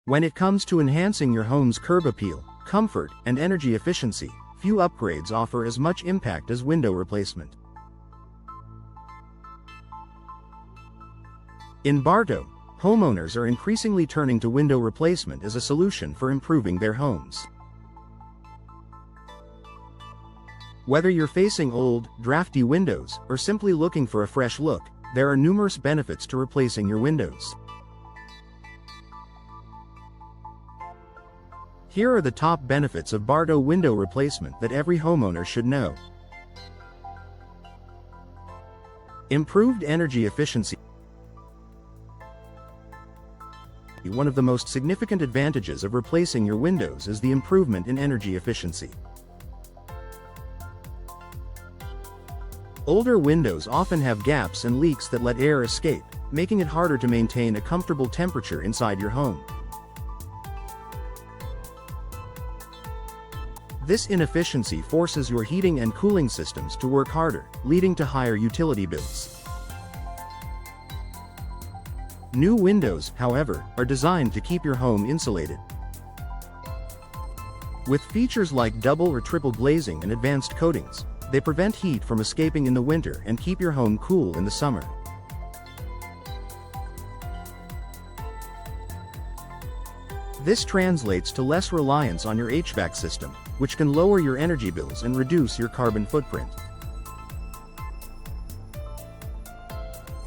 When it comes to enhancing your home's curb appeal, comfort, and energy efficiency, few upgrades offer as much impact as window replacement. In Bartow, homeowners are increasingly turning to window replacement as a solution for improving their homes. Whether you're facing old, drafty windows or simply looking for a fresh look, there are numerous benefits to replacing your windows. Here are the top benefits of Bartow window replacement that every homeowner should know. Improved energy efficiency. One of the most significant advantages of replacing your windows is the improvement in energy efficiency. Older windows often have gaps and leaks that let air escape, making it harder to maintain a comfortable temperature inside your home. This inefficiency forces your heating and cooling systems to work harder, leading to higher utility bills. New windows, however, are designed to keep your home insulated. With features like double or triple glazing and advanced coatings, they prevent heat from escaping in the winter and keep your home cool in the summer. This translates to less reliance on your HVAC system, which can lower your energy bills and reduce your carbon footprint.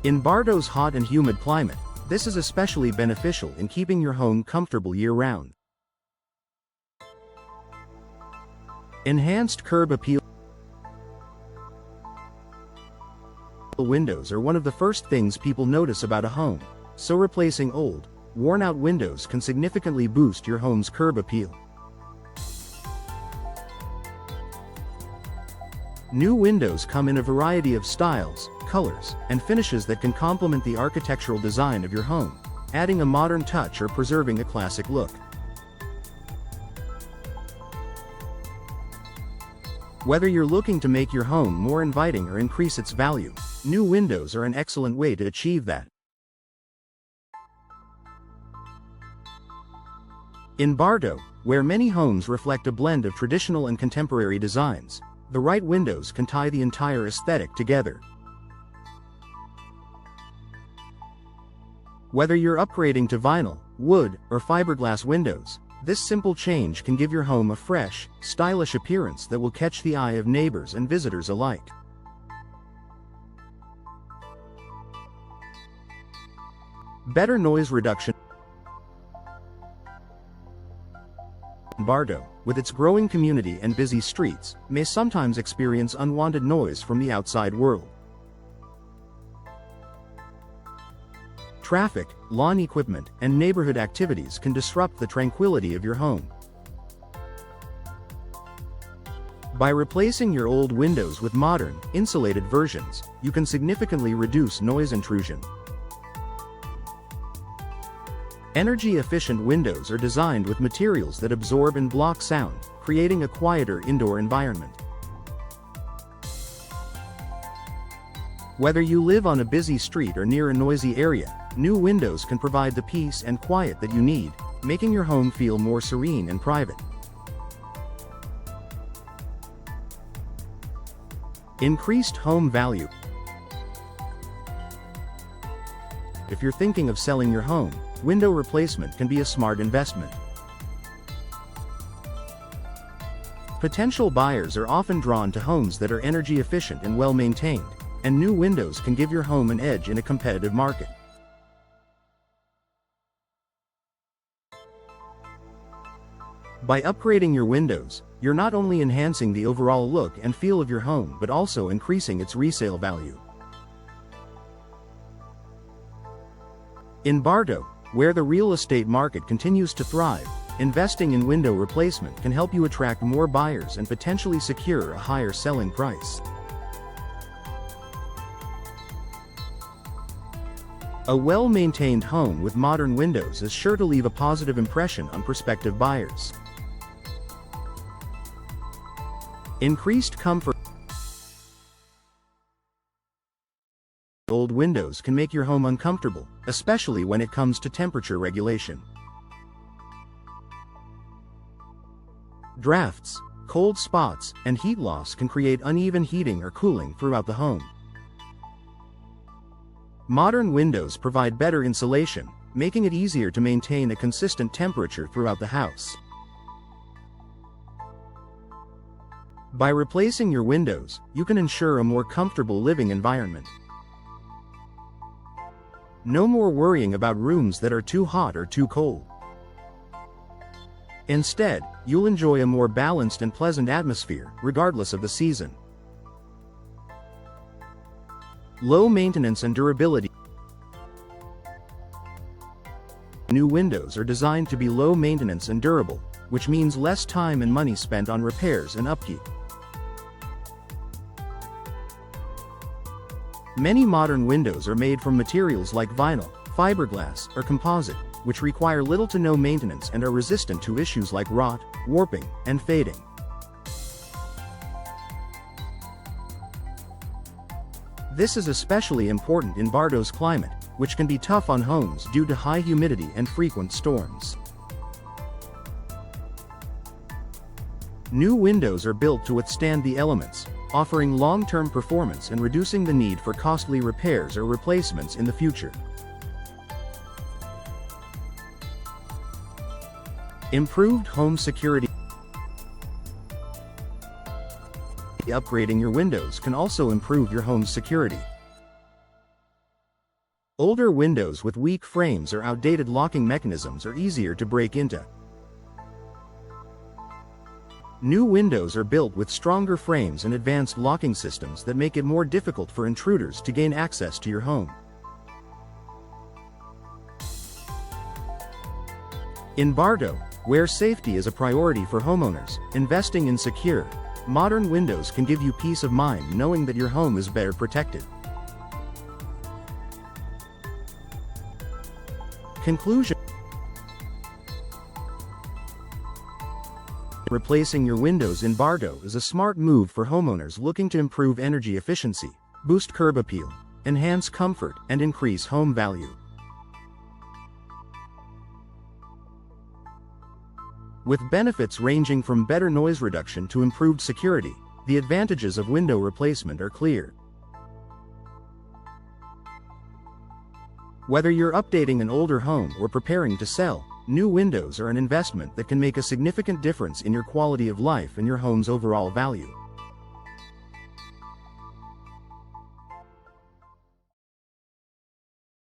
In Bartow's hot and humid climate, this is especially beneficial in keeping your home comfortable year-round. Enhanced curb appeal. Windows are one of the first things people notice about a home, so replacing old, worn-out windows can significantly boost your home's curb appeal. New windows come in a variety of styles, colors, and finishes that can complement the architectural design of your home, adding a modern touch or preserving a classic look. Whether you're looking to make your home more inviting or increase its value, new windows are an excellent way to achieve that. In Bartow, where many homes reflect a blend of traditional and contemporary designs, the right windows can tie the entire aesthetic together. Whether you're upgrading to vinyl, wood, or fiberglass windows, this simple change can give your home a fresh, stylish appearance that will catch the eye of neighbors and visitors alike. Better noise reduction. Bartow, with its growing community and busy streets, may sometimes experience unwanted noise from the outside world. Traffic, lawn equipment, and neighborhood activities can disrupt the tranquility of your home. By replacing your old windows with modern, insulated versions, you can significantly reduce noise intrusion. Energy-efficient windows are designed with materials that absorb and block sound, creating a quieter indoor environment. Whether you live on a busy street or near a noisy area, new windows can provide the peace and quiet that you need, making your home feel more serene and private. Increased home value. If you're thinking of selling your home, window replacement can be a smart investment. Potential buyers are often drawn to homes that are energy efficient and well maintained, and new windows can give your home an edge in a competitive market. By upgrading your windows, you're not only enhancing the overall look and feel of your home but also increasing its resale value. In Bartow, where the real estate market continues to thrive, investing in window replacement can help you attract more buyers and potentially secure a higher selling price. A well-maintained home with modern windows is sure to leave a positive impression on prospective buyers. Increased comfort. Old windows can make your home uncomfortable, especially when it comes to temperature regulation. Drafts, cold spots, and heat loss can create uneven heating or cooling throughout the home. Modern windows provide better insulation, making it easier to maintain a consistent temperature throughout the house. By replacing your windows, you can ensure a more comfortable living environment. No more worrying about rooms that are too hot or too cold. Instead, you'll enjoy a more balanced and pleasant atmosphere, regardless of the season. Low maintenance and durability. New windows are designed to be low maintenance and durable, which means less time and money spent on repairs and upkeep. Many modern windows are made from materials like vinyl, fiberglass, or composite, which require little to no maintenance and are resistant to issues like rot, warping, and fading. This is especially important in Bardow's climate, which can be tough on homes due to high humidity and frequent storms. New windows are built to withstand the elements, offering long-term performance and reducing the need for costly repairs or replacements in the future. Improved home security. Upgrading your windows can also improve your home's security. Older windows with weak frames or outdated locking mechanisms are easier to break into. New windows are built with stronger frames and advanced locking systems that make it more difficult for intruders to gain access to your home. In Bartow, where safety is a priority for homeowners, investing in secure, modern windows can give you peace of mind knowing that your home is better protected. Conclusion. Replacing your windows in Bartow is a smart move for homeowners looking to improve energy efficiency, boost curb appeal, enhance comfort, and increase home value. With benefits ranging from better noise reduction to improved security, the advantages of window replacement are clear. Whether you're updating an older home or preparing to sell, new windows are an investment that can make a significant difference in your quality of life and your home's overall value.